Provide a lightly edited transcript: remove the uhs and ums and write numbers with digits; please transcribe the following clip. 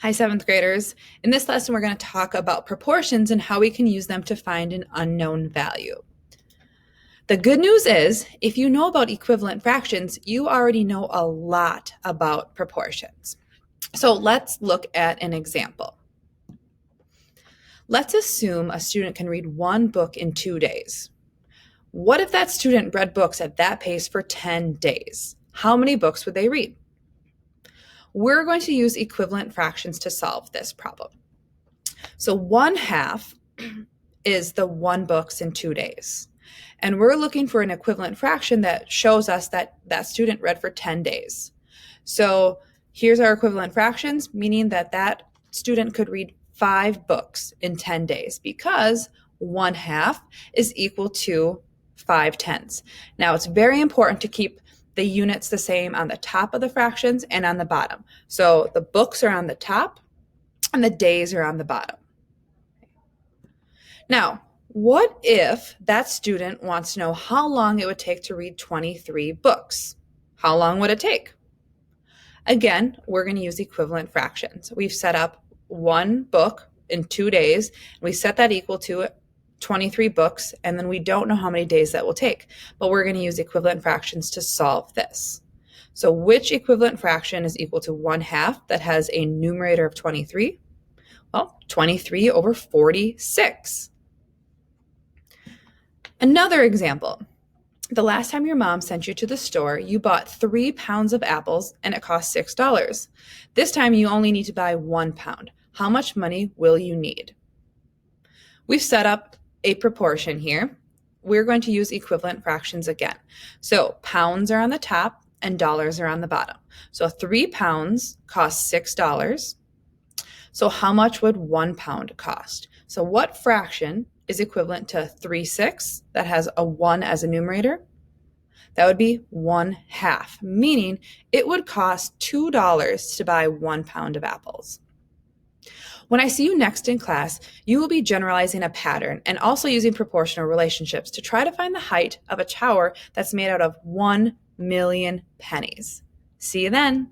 Hi, seventh graders. In this lesson, we're going to talk about proportions and how we can use them to find an unknown value. The good news is, if you know about equivalent fractions, you already know a lot about proportions. So let's look at an example. Let's assume a student can read one book in 2 days. What if that student read books at that pace for 10 days? How many books would they read? We're going to use equivalent fractions to solve this problem. So 1/2 is the 1 books in 2 days. And we're looking for an equivalent fraction that shows us that that student read for 10 days. So here's our equivalent fractions, meaning that that student could read 5 books in 10 days because 1/2 is equal to 5/10. Now it's very important to keep the units the same on the top of the fractions and on the bottom. So the books are on the top and the days are on the bottom. Now, what if that student wants to know how long it would take to read 23 books? How long would it take? Again, we're going to use equivalent fractions. We've set up 1 book in 2 days. We set that equal to 23 books, and then we don't know how many days that will take. But we're going to use equivalent fractions to solve this. So which equivalent fraction is equal to 1/2 that has a numerator of 23? Well, 23 over 46. Another example. The last time your mom sent you to the store, you bought 3 pounds of apples and it cost $6. This time you only need to buy 1 pound. How much money will you need? We've set up a proportion here. We're going to use equivalent fractions again. So pounds are on the top and dollars are on the bottom. So 3 pounds costs $6. So how much would 1 pound cost? So what fraction is equivalent to 3/6 that has a 1 as a numerator? That would be 1/2, meaning it would cost $2 to buy 1 pound of apples. When I see you next in class, you will be generalizing a pattern and also using proportional relationships to try to find the height of a tower that's made out of 1 million pennies. See you then.